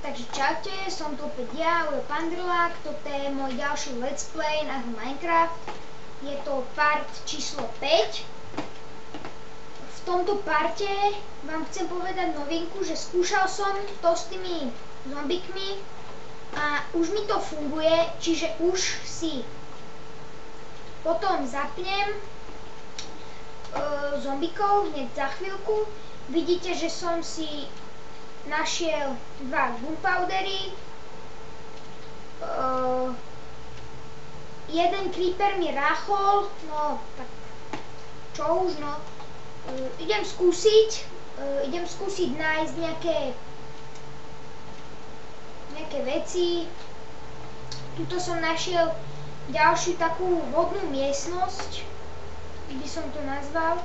Takže čaute, som tu opäť ja, Ujo Pandrlák, toto je môj ďalší let's play na Minecraft. Je to part číslo 5. V tomto parte vám chcem povedať novinku, že skúšal som to s tými zombikmi a už mi to funguje, čiže už si potom zapnem zombikov hneď za chvíľku. Vidíte, že som si našiel 2 gunpowdery, jeden creeper mi ráchol, no tak čo už, no. Idem skúsiť nájsť nejaké veci. Tuto som našiel ďalšiu takú vodnú miestnosť, by som to nazval.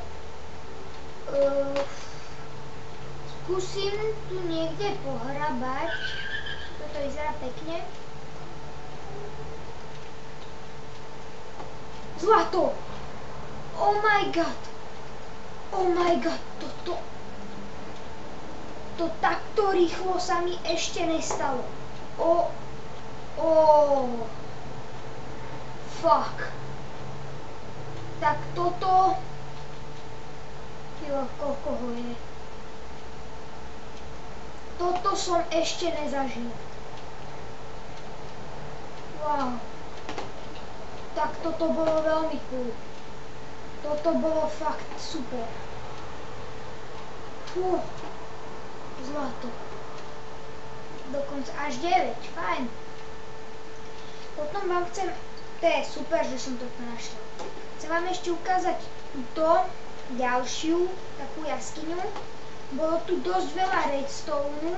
Skúsim tu niekde pohrabať. Toto vyzerá pekne. Zlato! Oh my god! Oh my god! To takto rýchlo sa mi ešte nestalo. Fuck. Tak toto... koľko ho je? Toto som ešte nezažil. Wow. Tak toto bolo veľmi cool. Toto bolo fakt super. Zlato. Dokonca až 9, fajn. Potom vám chcem, to je super, že som toto našiel. Chcem vám ešte ukázať túto ďalšiu takú jaskyňu. Bolo tu dosť veľa redstone.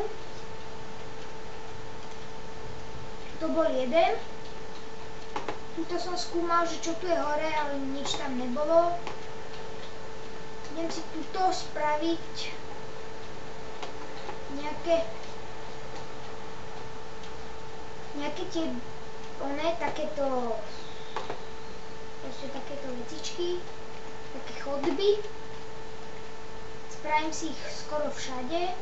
To bol jeden. Tuto som skúmal, že čo tu je hore, ale nič tam nebolo. Idem si tuto spraviť nejaké tie takéto vecičky, také chodby. Spravím si ich skoro všade.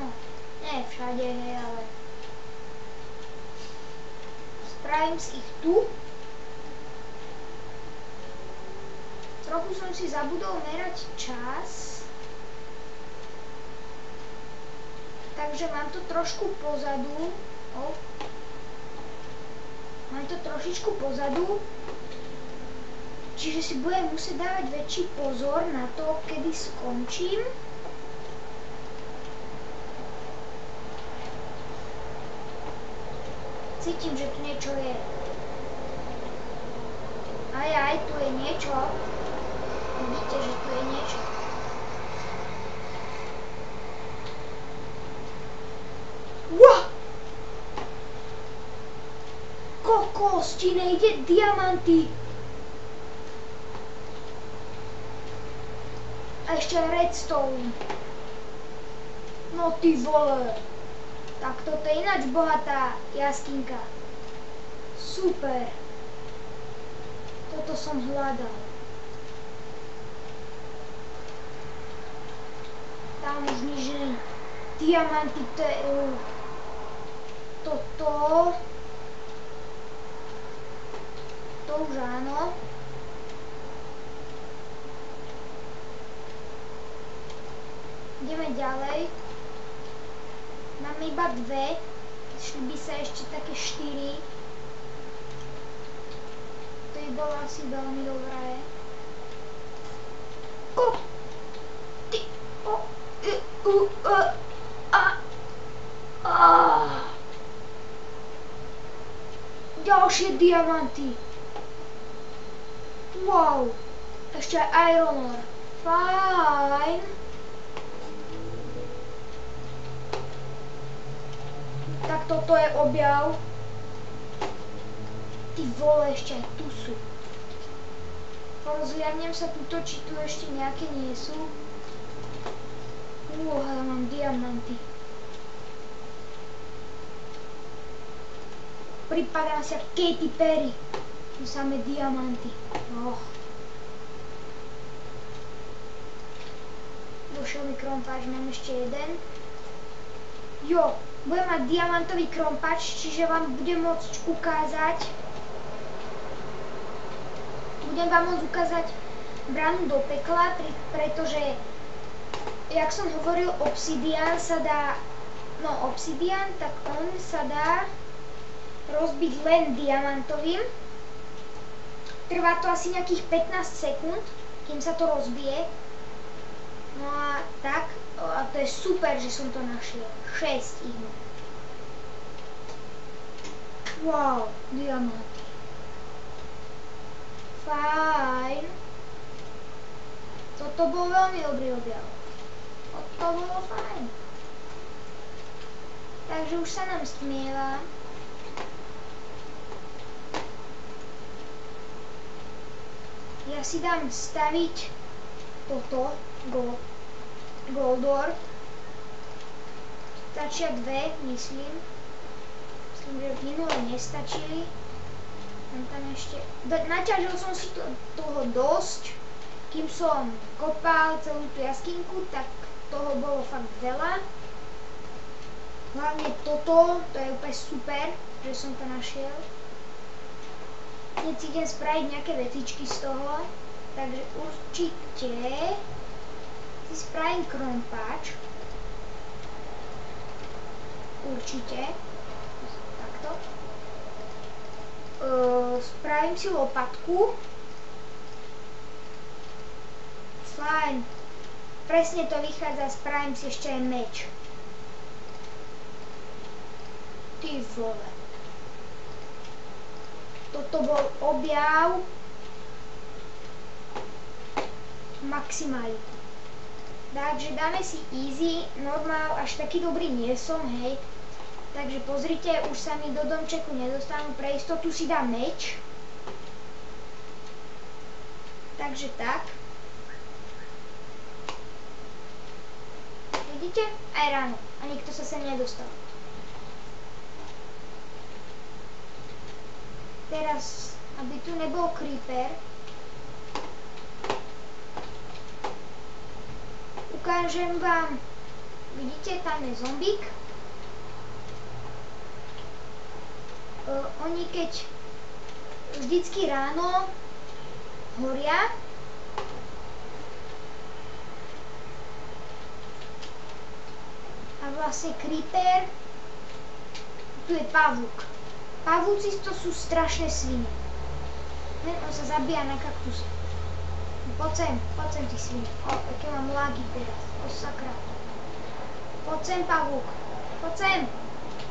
No, nie všade, hej, ale spravím si ich tu. Trochu som si zabudol merať čas. Takže mám to trošku pozadu. Mám to trošičku pozadu. Čiže si budem musieť dávať väčší pozor na to, kedy skončím. Cítim, že tu niečo je. Aj, tu je niečo. Vidíte, že tu je niečo. Wow! Kokos, ti nejde diamanty. A ešte redstone. No ty vole. Tak toto je ináč bohatá jaskynka. Super. Toto som hľadal. Tam už nič nie. Diamanty, to je... Toto... To už áno. Ideme ďalej. Máme iba 2. Šli by sa ešte také 4. To by bolo asi veľmi dobré. Ďalšie diamanty. Wow. Ešte aj iron ore. Fajn. Tak toto je objav. Ty vole, ešte aj tu sú. Rozhliadnem sa tuto, či tu ešte nejaké nie sú. Ja mám diamanty. Pripadám sa Katy Perry. Tu samé diamanty. nedošiel mi krompáč, mám ešte jeden. Jo, budem mať diamantový krompáč, čiže vám budem môcť ukázať bránu do pekla, pretože jak som hovoril, obsidian sa dá, tak on sa dá rozbiť len diamantovým. Trvá to asi nejakých 15 sekúnd, kým sa to rozbije. No a tak, a to je super, že som to našiel. 6 ich mám. Wow, diamanty. Fajn. Toto bol veľmi dobrý objav. To bolo fajn. Takže už sa nám stmieva. Ja si dám staviť toto, Goldor. Stačia dve, myslím. Myslím, že minule nestačili. Tam ešte... Naťažil som si toho dosť. Kým som kopal celú tú jaskinku, tak toho bolo fakt veľa. Hlavne toto, to je úplne super, že som to našiel. Hneď si idem spraviť nejaké vecičky z toho, takže určite si spravím krompáč. Určite. Takto. Spravím si lopatku. Fajn. Presne to vychádza, spravím si ešte aj meč. Ty vole. Toto bol objav maximality. Takže dáme si easy, normál, až taký dobrý nie som, hej. Takže pozrite, už sa mi do domčeku nedostanú, pre istotu si dám meč. Takže tak. Vidíte? Aj ráno. A nikto sa sem nedostal. Teraz, aby tu nebol creeper, ukážem vám, vidíte, tam je zombík. Oni keď vždycky ráno horia, a vlastne creeper, tu je pavúk. Pavúci to sú strašné svine. On sa zabíja na kaktuse. Poď sem ty svine. Aké mám lagy teraz. Sakra. Poď sem, pavúk. Poď sem.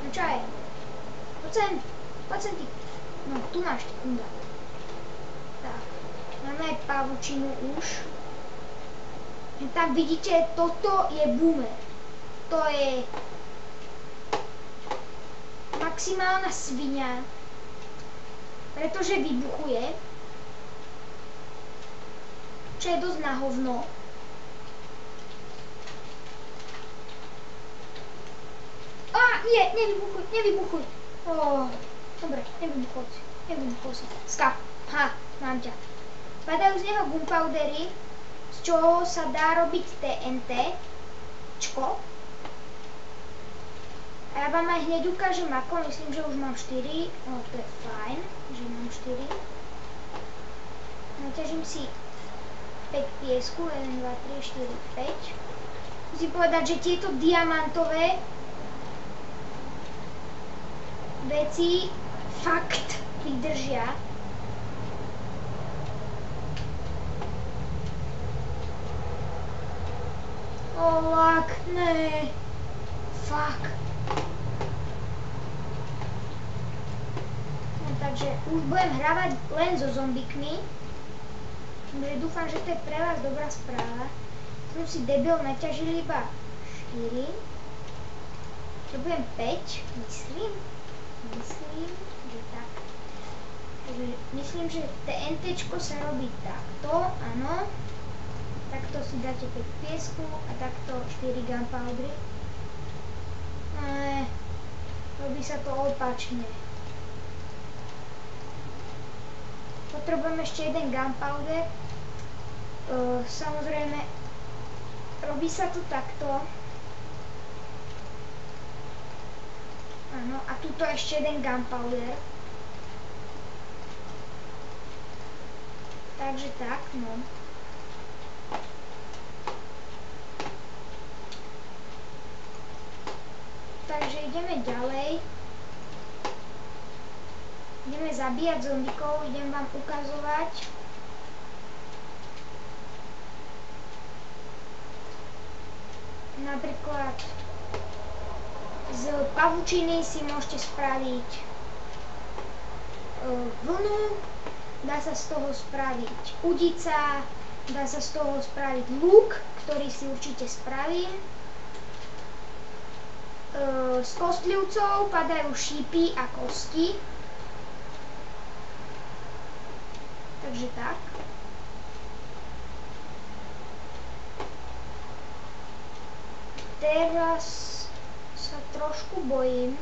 No čo je? Poď sem ty. No, tu máš ty kunda. Tak. Máme aj pavúčinu už. Tam vidíte, toto je boomer. To je maximálna sviňa, pretože vybuchuje, čo je dosť na hovno. Nie, nevybuchuj. Dobre, nevybuchuj si. Skap, mám ťa. Padajú z neho gunpowdery, z čoho sa dá robiť TNT, čko. A ja vám aj hneď ukážem ako, myslím, že už mám 4. To je fajn, že mám 4. Naťažím si 5 piesku, 1, 2, 3, 4, 5. Musím povedať, že tieto diamantové veci fakt vydržia. Lak, ne. Fuck. Takže už budem hrávať len so zombikmi. Takže dúfam, že to je pre vás dobrá správa. Som si debil naťažil iba 4. Potrebujem 5, myslím, že tak. Takže myslím, že TNTčko sa robí takto, áno. Takto si dáte 5 piesku a takto 4 gunpowdery. Robí sa to opačne. Potrebujem ešte jeden gunpowder. Samozrejme Robí sa to takto. Áno, a tuto ešte jeden gunpowder. Takže tak, no. Takže ideme ďalej. Ideme zabíjať zombikov, idem vám ukazovať. Napríklad z pavučiny si môžete spraviť vlnu, dá sa z toho spraviť udica, dá sa z toho spraviť luk, ktorý si určite spravím. Z kostlivcov padajú šípy a kosti. Takže tak. Teraz sa trošku bojím,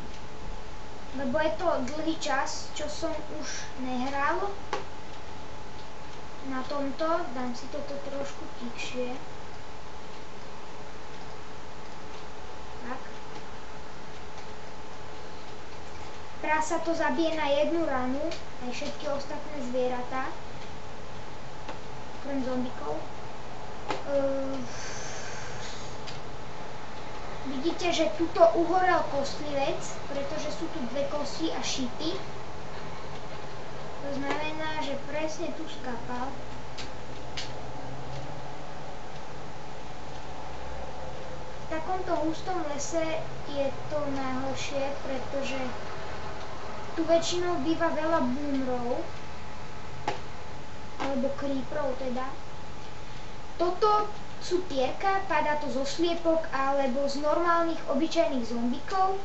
lebo je to dlhý čas, čo som už nehral na tomto. Dám si toto trošku tichšie. Tak. Teraz sa to zabije na jednu ranu, aj všetky ostatné zvieratá, okrem zombikov. Vidíte, že tuto uhorel kostlivec, pretože sú tu dve kosti a šípy. To znamená, že presne tu skápal. V takomto hustom lese je to najhoršie, pretože tu väčšinou býva veľa boomrov, alebo creeperov teda. Toto sú pierka, padá to zo sliepok alebo z normálnych obyčajných zombikov.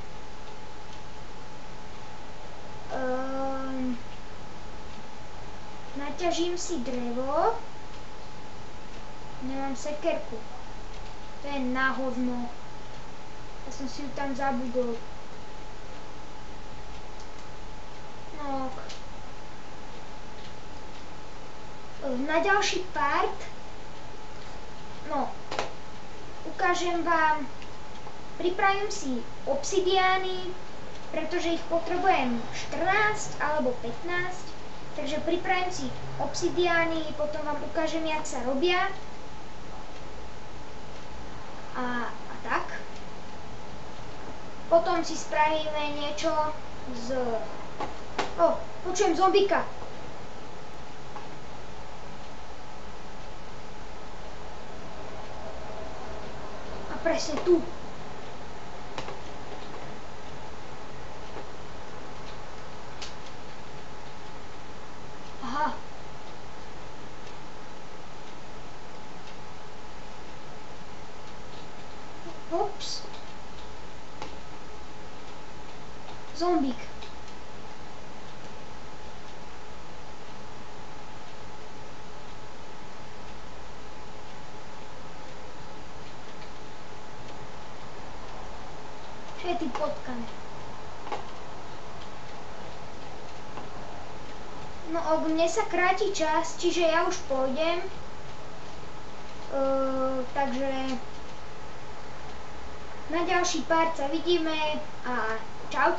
Naťažím si drevo. Nemám sekerku. To je na hovno. Ja som si ju tam zabudol. No. Na ďalší part ukážem vám, pripravím si obsidiány, pretože ich potrebujem 14 alebo 15, takže pripravím si obsidiány, potom vám ukážem, jak sa robia a tak. Potom si spravíme niečo z... počujem zombika. Presne tu. Aha. Ups. Zombík. Všetky potkané. No mne sa kráti čas, čiže ja už pôjdem. Takže na ďalší part sa vidíme a čaute.